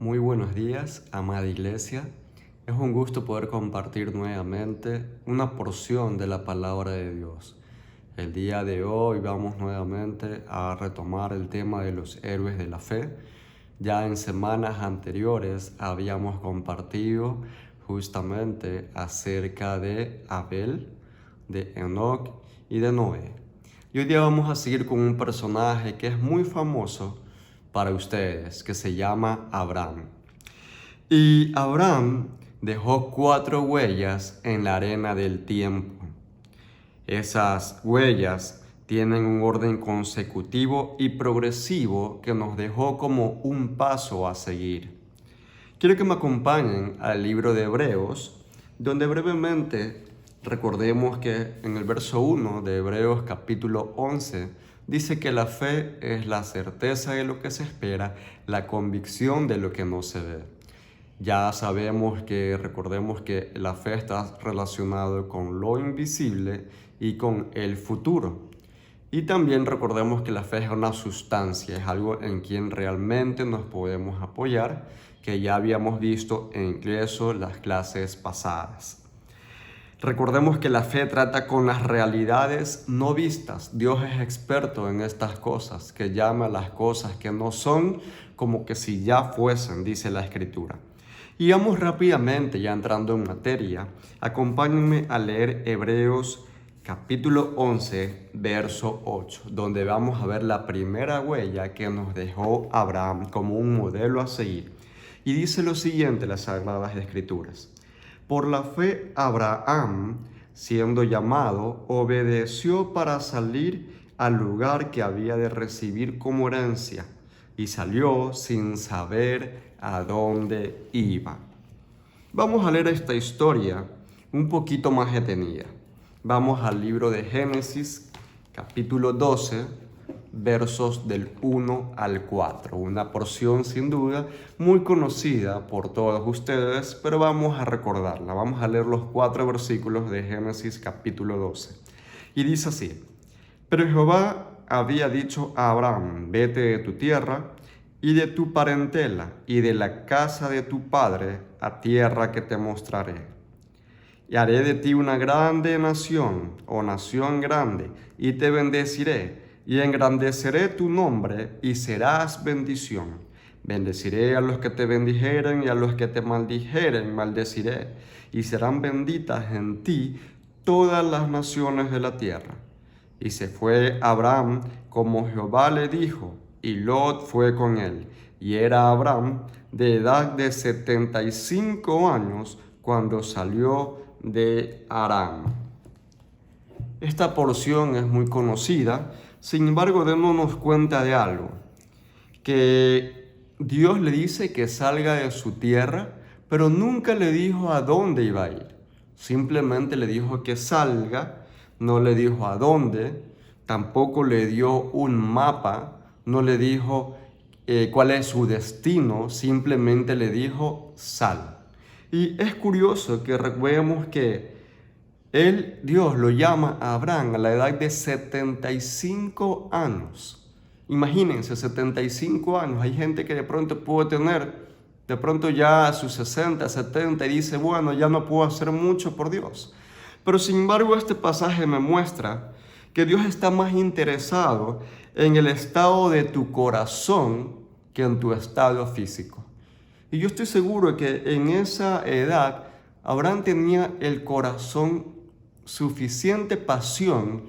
Muy buenos días, amada iglesia. Es un gusto poder compartir nuevamente una porción de la palabra de Dios. El día de hoy vamos nuevamente a retomar el tema de los héroes de la fe. Ya en semanas anteriores habíamos compartido justamente acerca de Abel, de Enoc y de Noé. Y hoy día vamos a seguir con un personaje que es muy famoso para ustedes, que se llama Abraham. Y Abraham dejó 4 huellas en la arena del tiempo. Esas huellas tienen un orden consecutivo y progresivo que nos dejó como un paso a seguir. Quiero que me acompañen al libro de Hebreos, donde brevemente recordemos que en el verso 1 de Hebreos capítulo 11 dice que la fe es la certeza de lo que se espera, la convicción de lo que no se ve. Ya sabemos recordemos que la fe está relacionada con lo invisible y con el futuro. Y también recordemos que la fe es una sustancia, es algo en quien realmente nos podemos apoyar, que ya habíamos visto incluso en las clases pasadas. Recordemos que la fe trata con las realidades no vistas. Dios es experto en estas cosas, que llama a las cosas que no son como que si ya fuesen, dice la Escritura. Y vamos rápidamente, ya entrando en materia, acompáñenme a leer Hebreos capítulo 11, verso 8, donde vamos a ver la primera huella que nos dejó Abraham como un modelo a seguir. Y dice lo siguiente las Sagradas Escrituras: por la fe Abraham, siendo llamado, obedeció para salir al lugar que había de recibir como herencia, y salió sin saber a dónde iba. Vamos a leer esta historia un poquito más detenida. Vamos al libro de Génesis, capítulo 12, versos del 1 al 4. Una porción sin duda muy conocida por todos ustedes, pero vamos a recordarla. Vamos a leer los 4 versículos de Génesis capítulo 12. Y dice así: pero Jehová había dicho a Abraham: vete de tu tierra y de tu parentela y de la casa de tu padre a tierra que te mostraré. Y haré de ti una grande nación, o nación grande, y te bendeciré, y engrandeceré tu nombre, y serás bendición. Bendeciré a los que te bendijeren, y a los que te maldijeren maldeciré, y serán benditas en ti todas las naciones de la tierra. Y se fue Abraham como Jehová le dijo, y Lot fue con él. Y era Abraham de edad de 75 años cuando salió de Harán. Esta porción es muy conocida, sin embargo, démonos cuenta de algo, que Dios le dice que salga de su tierra, pero nunca le dijo a dónde iba a ir. Simplemente le dijo que salga, no le dijo a dónde, tampoco le dio un mapa, no le dijo cuál es su destino, simplemente le dijo sal. Y es curioso que vemos que Dios lo llama a Abraham a la edad de 75 años. Imagínense, 75 años. Hay gente que de pronto puede tener, de pronto ya a sus 60, 70 y dice, bueno, ya no puedo hacer mucho por Dios. Pero sin embargo, este pasaje me muestra que Dios está más interesado en el estado de tu corazón que en tu estado físico. Y yo estoy seguro que en esa edad Abraham tenía el corazón suficiente pasión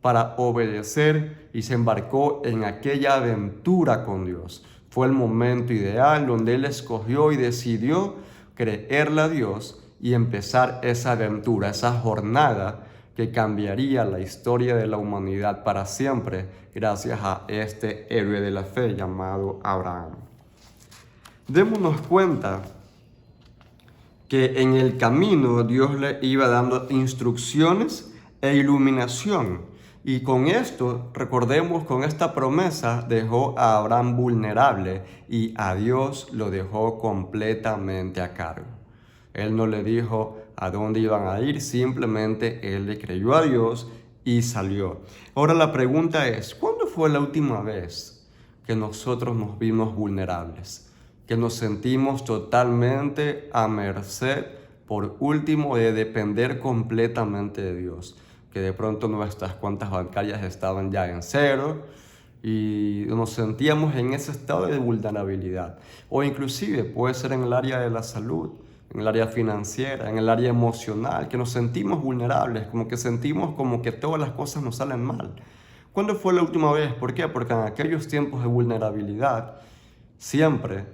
para obedecer y se embarcó en aquella aventura con Dios. Fue el momento ideal donde él escogió y decidió creerle a Dios y empezar esa aventura, esa jornada que cambiaría la historia de la humanidad para siempre gracias a este héroe de la fe llamado Abraham. Démonos cuenta que en el camino Dios le iba dando instrucciones e iluminación. Y con esto, recordemos, con esta promesa dejó a Abraham vulnerable y a Dios lo dejó completamente a cargo. Él no le dijo a dónde iban a ir, simplemente él le creyó a Dios y salió. Ahora la pregunta es, ¿cuándo fue la última vez que nosotros nos vimos vulnerables? que nos sentimos totalmente a merced, por último, de depender completamente de Dios, que de pronto nuestras cuentas bancarias estaban ya en cero y nos sentíamos en ese estado de vulnerabilidad. O inclusive puede ser en el área de la salud, en el área financiera, en el área emocional, que nos sentimos vulnerables, como que sentimos como que todas las cosas nos salen mal. ¿Cuándo fue la última vez? ¿Por qué? Porque en aquellos tiempos de vulnerabilidad siempre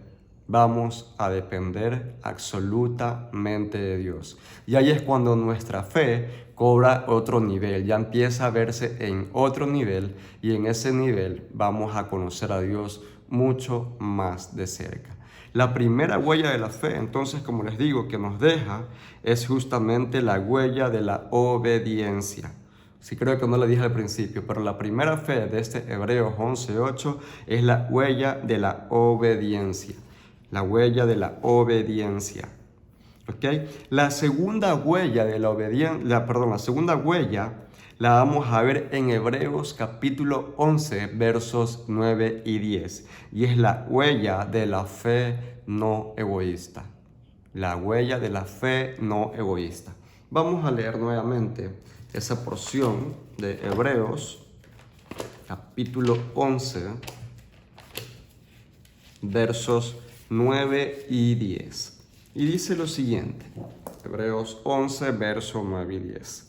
vamos a depender absolutamente de Dios. Y ahí es cuando nuestra fe cobra otro nivel, ya empieza a verse en otro nivel, y en ese nivel vamos a conocer a Dios mucho más de cerca. La primera huella de la fe, entonces, como les digo, que nos deja, es justamente la huella de la obediencia. Sí, creo que no lo dije al principio, pero la primera fe de este Hebreos 11:8 es la huella de la obediencia. La huella de la obediencia. ¿Ok? La segunda huella de la obediencia, la segunda huella la vamos a ver en Hebreos capítulo 11, versos 9 y 10. Y es la huella de la fe no egoísta. La huella de la fe no egoísta. Vamos a leer nuevamente esa porción de Hebreos capítulo 11, versos 9 y 10. Y dice lo siguiente, Hebreos 11, versos 9 y 10.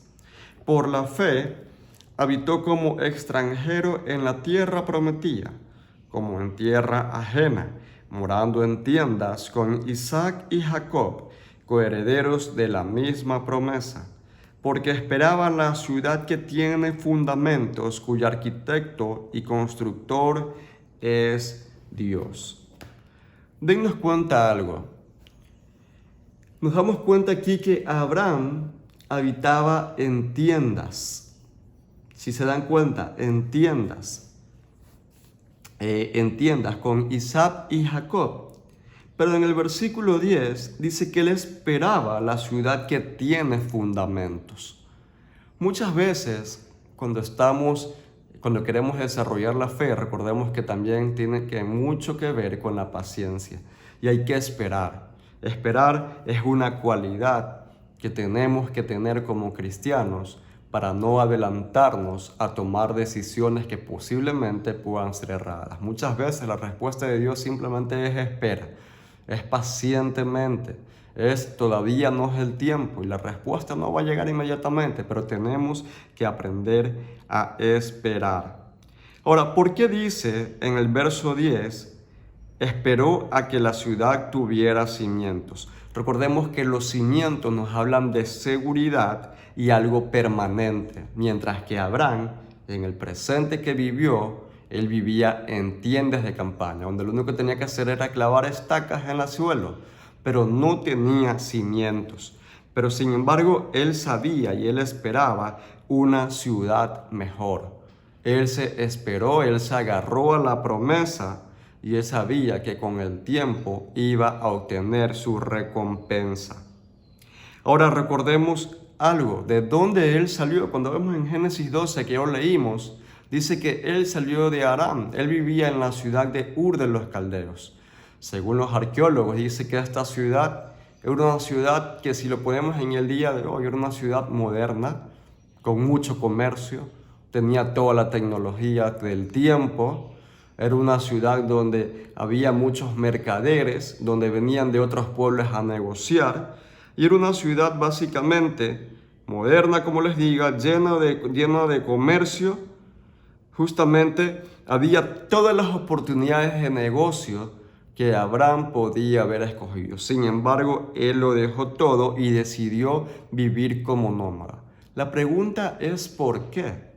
Por la fe habitó como extranjero en la tierra prometida, como en tierra ajena, morando en tiendas con Isaac y Jacob, coherederos de la misma promesa, porque esperaba la ciudad que tiene fundamentos, cuyo arquitecto y constructor es Dios. Dennos cuenta algo. Nos damos cuenta aquí que Abraham habitaba en tiendas. Si se dan cuenta, en tiendas con Isaac y Jacob. Pero en el versículo 10 dice que él esperaba la ciudad que tiene fundamentos. Muchas veces cuando queremos desarrollar la fe, recordemos que también tiene mucho que ver con la paciencia y hay que esperar. Esperar es una cualidad que tenemos que tener como cristianos para no adelantarnos a tomar decisiones que posiblemente puedan ser erradas. Muchas veces la respuesta de Dios simplemente es espera, es pacientemente, todavía no es el tiempo y la respuesta no va a llegar inmediatamente, pero tenemos que aprender a esperar. Ahora, ¿por qué dice en el verso 10, esperó a que la ciudad tuviera cimientos? Recordemos que los cimientos nos hablan de seguridad y algo permanente, mientras que Abraham, en el presente que vivió, él vivía en tiendas de campaña, donde lo único que tenía que hacer era clavar estacas en el suelo, pero no tenía cimientos. Pero sin embargo, él sabía y él esperaba una ciudad mejor. Él se esperó, él se agarró a la promesa y él sabía que con el tiempo iba a obtener su recompensa. Ahora recordemos algo, de dónde él salió. Cuando vemos en Génesis 12 que ya leímos, dice que él salió de Aram, él vivía en la ciudad de Ur de los Caldeos. Según los arqueólogos, dice que esta ciudad era una ciudad que, si lo ponemos en el día de hoy, era una ciudad moderna, con mucho comercio, tenía toda la tecnología del tiempo. Era una ciudad donde había muchos mercaderes, donde venían de otros pueblos a negociar. Y era una ciudad básicamente moderna, como les diga, llena de comercio. Justamente había todas las oportunidades de negocio que Abraham podía haber escogido. Sin embargo, él lo dejó todo y decidió vivir como nómada. La pregunta es ¿por qué?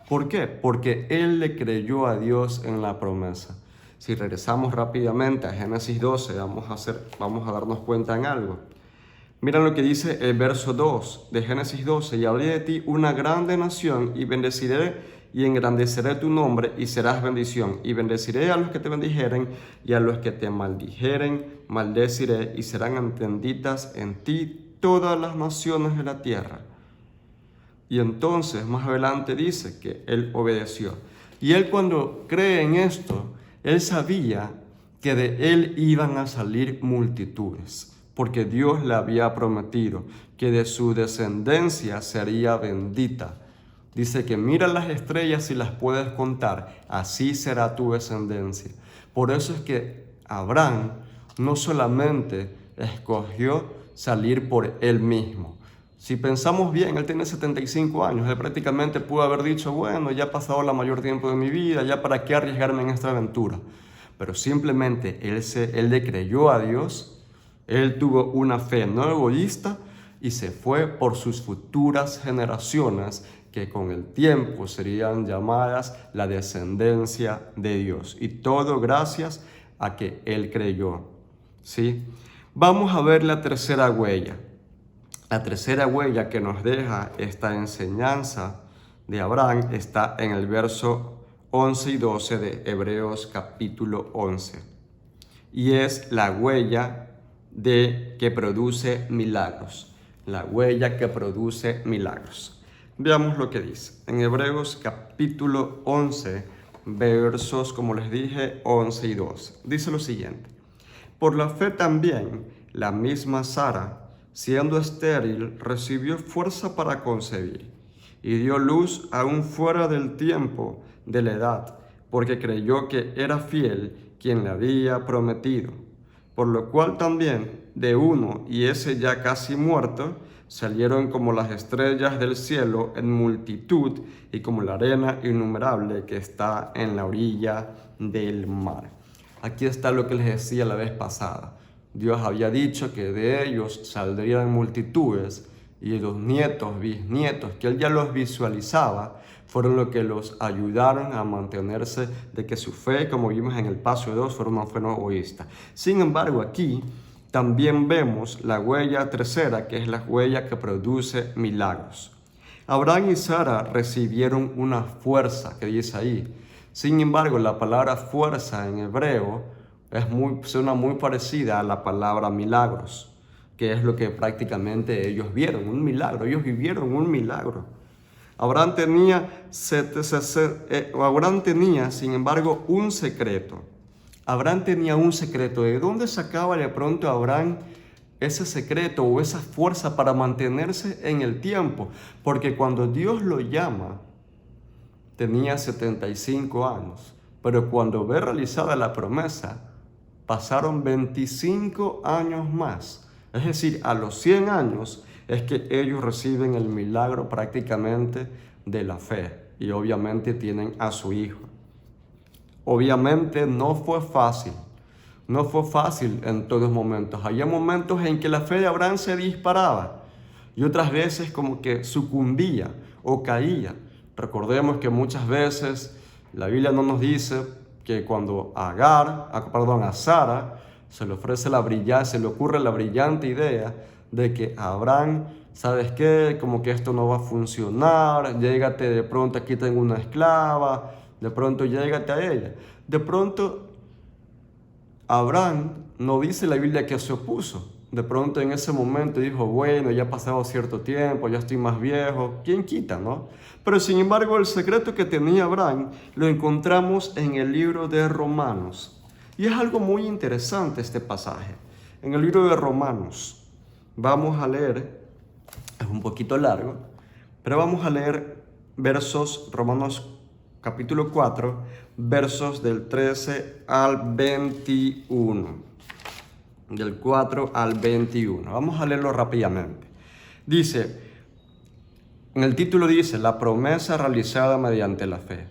¿Por qué? Porque él le creyó a Dios en la promesa. Si regresamos rápidamente a Génesis 12, vamos a darnos cuenta en algo. Miren lo que dice el verso 2 de Génesis 12. Y haré de ti una grande nación y bendeciré y engrandeceré tu nombre y serás bendición. Y bendeciré a los que te bendijeren y a los que te maldijeren, maldeciré y serán benditas en ti todas las naciones de la tierra. Y entonces más adelante dice que él obedeció. Y él, cuando cree en esto, él sabía que de él iban a salir multitudes, porque Dios le había prometido que de su descendencia sería bendita. Dice que mira las estrellas si las puedes contar, así será tu descendencia. Por eso es que Abraham no solamente escogió salir por él mismo. Si pensamos bien, él tiene 75 años, él prácticamente pudo haber dicho, bueno, ya ha pasado la mayor tiempo de mi vida, ya para qué arriesgarme en esta aventura. Pero simplemente él le creyó a Dios, él tuvo una fe no egoísta y se fue por sus futuras generaciones, que con el tiempo serían llamadas la descendencia de Dios. Y todo gracias a que él creyó. ¿Sí? Vamos a ver la tercera huella. La tercera huella que nos deja esta enseñanza de Abraham está en el verso 11 y 12 de Hebreos capítulo 11. Y es la huella que produce milagros. La huella que produce milagros. Veamos lo que dice. En Hebreos capítulo 11, versos, como les dije, 11 y 12. Dice lo siguiente. Por la fe también, la misma Sara, siendo estéril, recibió fuerza para concebir y dio luz aún fuera del tiempo de la edad, porque creyó que era fiel quien le había prometido. Por lo cual también de uno, y ese ya casi muerto, salieron como las estrellas del cielo en multitud y como la arena innumerable que está en la orilla del mar. Aquí está lo que les decía la vez pasada. Dios había dicho que de ellos saldrían multitudes y los nietos, bisnietos, que él ya los visualizaba, fueron los que los ayudaron a mantenerse de que su fe, como vimos en el paso 2, fuera una fe no egoísta. Sin embargo, aquí también vemos la huella tercera, que es la huella que produce milagros. Abraham y Sara recibieron una fuerza, que dice ahí. Sin embargo, la palabra fuerza en hebreo suena muy parecida a la palabra milagros, que es lo que prácticamente ellos vieron, un milagro. Ellos vivieron un milagro. Abraham tenía, sin embargo, un secreto. Abraham tenía un secreto. ¿De dónde sacaba de pronto Abraham ese secreto o esa fuerza para mantenerse en el tiempo? Porque cuando Dios lo llama, tenía 75 años. Pero cuando ve realizada la promesa, pasaron 25 años más. Es decir, a los 100 años es que ellos reciben el milagro prácticamente de la fe. Y obviamente tienen a su hijo. Obviamente no fue fácil. No fue fácil en todos momentos. Había momentos en que la fe de Abraham se disparaba y otras veces como que sucumbía o caía. Recordemos que muchas veces la Biblia no nos dice que cuando a Sara se le ocurre la brillante idea de que Abraham, ¿sabes qué? Como que esto no va a funcionar, llégate de pronto, aquí tengo una esclava, de pronto llégate a ella. De pronto Abraham no dice la Biblia que se opuso. De pronto en ese momento dijo, bueno, ya ha pasado cierto tiempo, ya estoy más viejo, ¿quién quita, no? Pero sin embargo el secreto que tenía Abraham lo encontramos en el libro de Romanos. Y es algo muy interesante este pasaje. En el libro de Romanos vamos a leer, es un poquito largo, pero vamos a leer Romanos capítulo 4, versos del 13 al 21. Del 4 al 21. Vamos a leerlo rápidamente. Dice, en el título dice, la promesa realizada mediante la fe.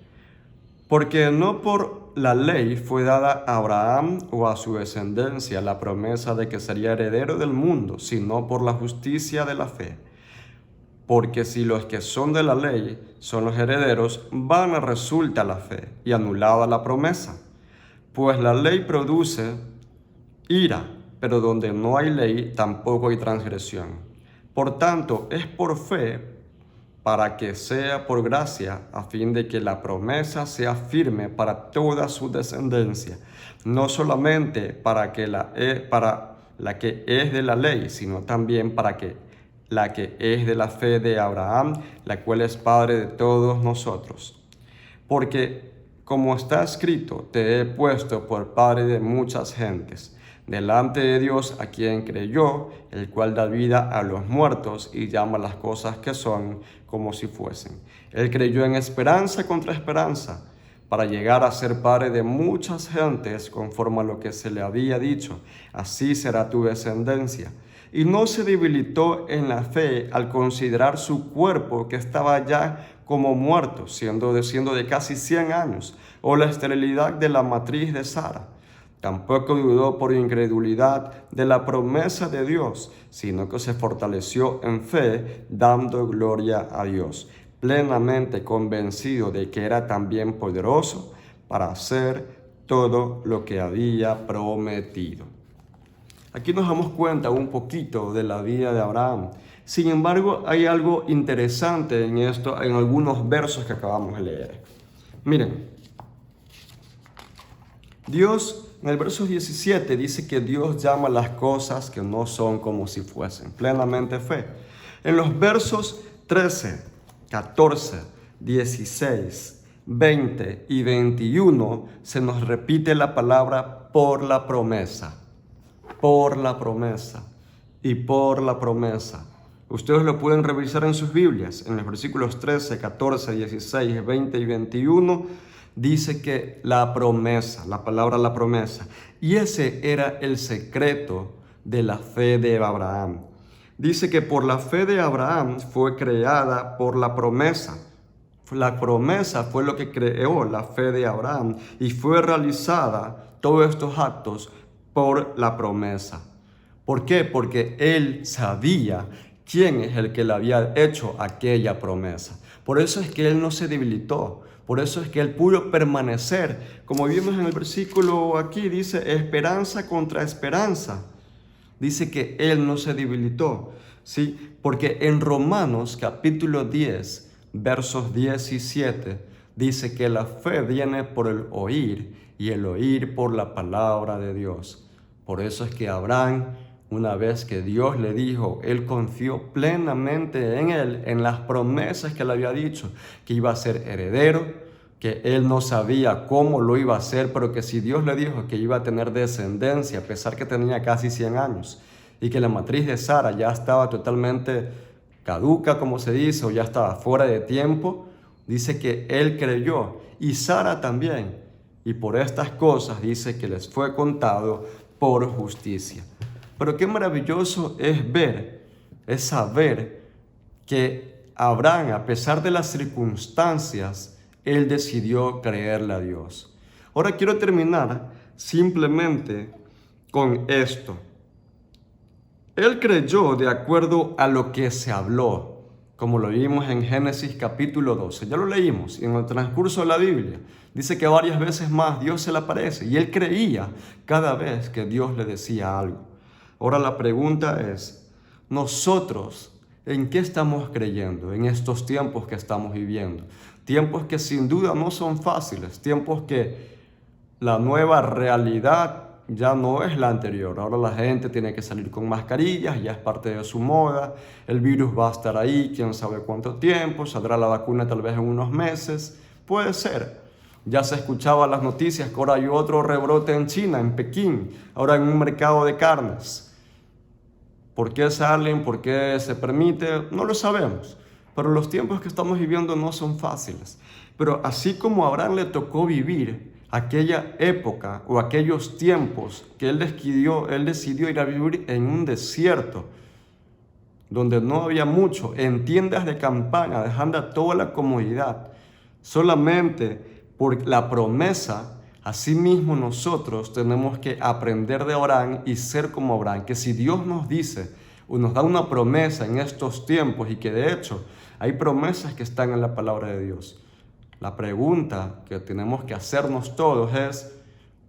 Porque no por la ley fue dada a Abraham o a su descendencia la promesa de que sería heredero del mundo, sino por la justicia de la fe. Porque si los que son de la ley son los herederos, vana resulta la fe y anulada la promesa. Pues la ley produce ira, pero donde no hay ley tampoco hay transgresión. Por tanto, es por fe para que sea por gracia, a fin de que la promesa sea firme para toda su descendencia, no solamente para la que es de la ley, sino también para la que es de la fe de Abraham, la cual es padre de todos nosotros. Porque como está escrito, te he puesto por padre de muchas gentes, delante de Dios a quien creyó, el cual da vida a los muertos y llama las cosas que son como si fuesen. Él creyó en esperanza contra esperanza, para llegar a ser padre de muchas gentes, conforme a lo que se le había dicho, así será tu descendencia. Y no se debilitó en la fe al considerar su cuerpo, que estaba ya como muerto, siendo de casi 100 años, o la esterilidad de la matriz de Sara. Tampoco dudó por incredulidad de la promesa de Dios, sino que se fortaleció en fe, dando gloria a Dios, plenamente convencido de que era también poderoso para hacer todo lo que había prometido. Aquí nos damos cuenta un poquito de la vida de Abraham. Sin embargo, hay algo interesante en esto, en algunos versos que acabamos de leer. Miren, Dios, en el verso 17, dice que Dios llama las cosas que no son como si fuesen, plenamente fe. En los versos 13, 14, 16, 20 y 21 se nos repite la palabra por la promesa y por la promesa. Ustedes lo pueden revisar en sus Biblias, en los versículos 13, 14, 16, 20 y 21, dice que la promesa, la palabra la promesa, y ese era el secreto de la fe de Abraham. Dice que por la fe de Abraham fue creada por la promesa. La promesa fue lo que creó la fe de Abraham y fue realizada todos estos actos por la promesa. ¿Por qué? Porque él sabía quién es el que le había hecho aquella promesa. Por eso es que él no se debilitó. Por eso es que él pudo permanecer. Como vimos en el versículo aquí, dice esperanza contra esperanza. Dice que él no se debilitó, ¿sí? Porque en Romanos capítulo 10, versos 17, dice que la fe viene por el oír y el oír por la palabra de Dios. Por eso es que Abraham, una vez que Dios le dijo, él confió plenamente en él, en las promesas que le había dicho, que iba a ser heredero, que él no sabía cómo lo iba a hacer, pero que si Dios le dijo que iba a tener descendencia, a pesar que tenía casi 100 años, y que la matriz de Sara ya estaba totalmente caduca, como se dice, o ya estaba fuera de tiempo, dice que él creyó, y Sara también, y por estas cosas dice que les fue contado por justicia. Pero qué maravilloso es ver, es saber que Abraham, a pesar de las circunstancias, él decidió creerle a Dios. Ahora quiero terminar simplemente con esto. Él creyó de acuerdo a lo que se habló, como lo vimos en Génesis capítulo 12. Ya lo leímos y en el transcurso de la Biblia. Dice que varias veces más Dios se le aparece y él creía cada vez que Dios le decía algo. Ahora la pregunta es, nosotros, ¿en qué estamos creyendo en estos tiempos que estamos viviendo? Tiempos que sin duda no son fáciles, tiempos que la nueva realidad ya no es la anterior. Ahora la gente tiene que salir con mascarillas, ya es parte de su moda, el virus va a estar ahí, quién sabe cuánto tiempo, saldrá la vacuna tal vez en unos meses, puede ser. Ya se escuchaba las noticias que ahora hay otro rebrote en China, en Pekín, ahora en un mercado de carnes. ¿Por qué salen? ¿Por qué se permite? No lo sabemos. Pero los tiempos que estamos viviendo no son fáciles. Pero así como a Abraham le tocó vivir aquella época o aquellos tiempos que él decidió ir a vivir en un desierto donde no había mucho, en tiendas de campaña, dejando toda la comodidad, solamente por la promesa. Asimismo nosotros tenemos que aprender de Abraham y ser como Abraham, que si Dios nos dice o nos da una promesa en estos tiempos, y que de hecho hay promesas que están en la palabra de Dios, la pregunta que tenemos que hacernos todos es,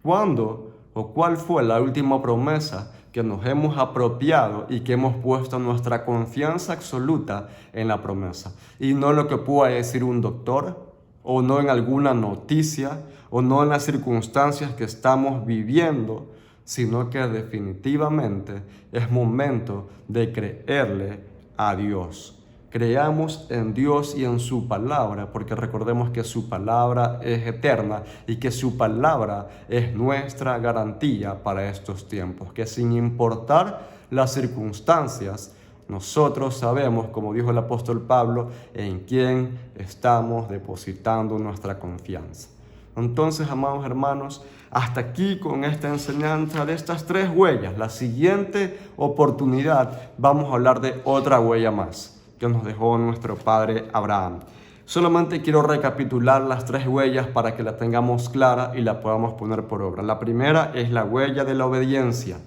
¿cuándo o cuál fue la última promesa que nos hemos apropiado y que hemos puesto nuestra confianza absoluta en la promesa? Y no en lo que pueda decir un doctor, o no en alguna noticia, o no en las circunstancias que estamos viviendo, sino que definitivamente es momento de creerle a Dios. Creamos en Dios y en su palabra, porque recordemos que su palabra es eterna y que su palabra es nuestra garantía para estos tiempos, que sin importar las circunstancias, nosotros sabemos, como dijo el apóstol Pablo, en quién estamos depositando nuestra confianza. Entonces, amados hermanos, hasta aquí con esta enseñanza de estas 3 huellas. La siguiente oportunidad vamos a hablar de otra huella más que nos dejó nuestro padre Abraham. Solamente quiero recapitular las 3 huellas para que la tengamos clara y la podamos poner por obra. La primera es la huella de la obediencia.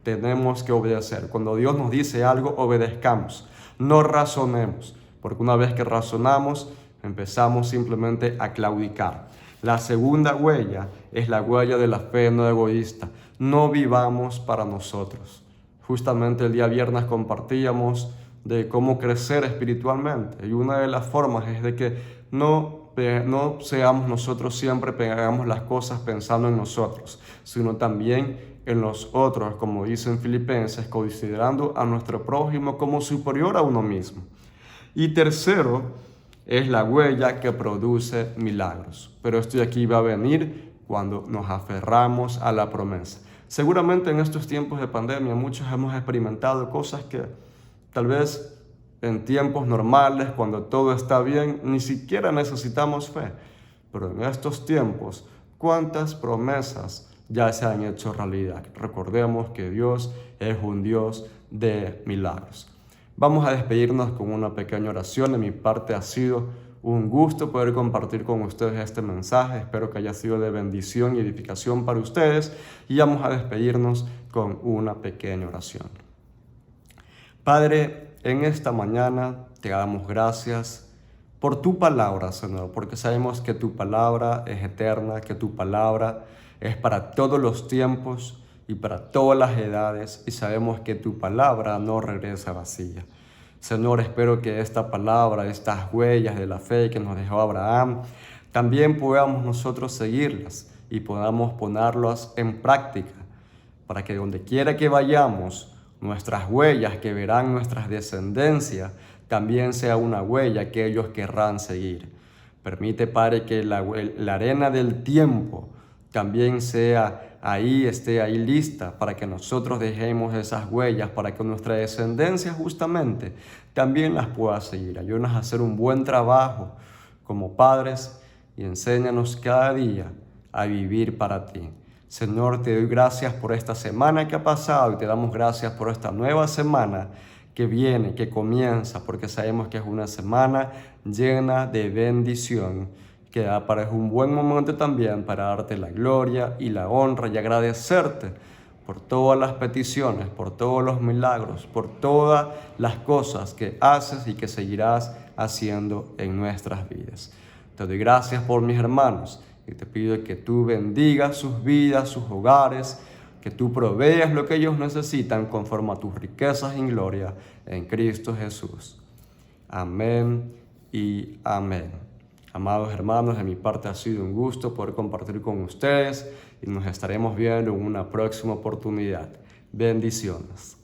Tenemos que obedecer. Cuando Dios nos dice algo, obedezcamos. No razonemos, porque una vez que razonamos, empezamos simplemente a claudicar. La segunda huella es la huella de la fe no egoísta. No vivamos para nosotros. Justamente el día viernes compartíamos de cómo crecer espiritualmente. Y una de las formas es de que no seamos nosotros siempre que hagamos las cosas pensando en nosotros, sino también en los otros, como dice en Filipenses, considerando a nuestro prójimo como superior a uno mismo. Y tercero, es la huella que produce milagros. Pero esto de aquí va a venir cuando nos aferramos a la promesa. Seguramente en estos tiempos de pandemia muchos hemos experimentado cosas que tal vez en tiempos normales, cuando todo está bien, ni siquiera necesitamos fe. Pero en estos tiempos, ¿cuántas promesas ya se han hecho realidad? Recordemos que Dios es un Dios de milagros. Vamos a despedirnos con una pequeña oración. De mi parte ha sido un gusto poder compartir con ustedes este mensaje. Espero que haya sido de bendición y edificación para ustedes. Y vamos a despedirnos con una pequeña oración. Padre, en esta mañana te damos gracias por tu palabra, Señor, porque sabemos que tu palabra es eterna, que tu palabra es para todos los tiempos y para todas las edades, y sabemos que tu palabra no regresa vacía. Señor, espero que esta palabra, estas huellas de la fe que nos dejó Abraham, también podamos nosotros seguirlas y podamos ponerlas en práctica, para que donde quiera que vayamos, nuestras huellas que verán nuestras descendencias también sea una huella que ellos querrán seguir. Permite, Padre, que la arena del tiempo también esté ahí lista para que nosotros dejemos esas huellas, para que nuestra descendencia justamente también las pueda seguir. Ayúdanos a hacer un buen trabajo como padres y enséñanos cada día a vivir para ti. Señor, te doy gracias por esta semana que ha pasado y te damos gracias por esta nueva semana que viene, que comienza, porque sabemos que es una semana llena de bendición, que es un buen momento también para darte la gloria y la honra y agradecerte por todas las peticiones, por todos los milagros, por todas las cosas que haces y que seguirás haciendo en nuestras vidas. Te doy gracias por mis hermanos y te pido que tú bendigas sus vidas, sus hogares, que tú proveas lo que ellos necesitan conforme a tus riquezas en gloria en Cristo Jesús. Amén y amén. Amados hermanos, de mi parte ha sido un gusto poder compartir con ustedes y nos estaremos viendo en una próxima oportunidad. Bendiciones.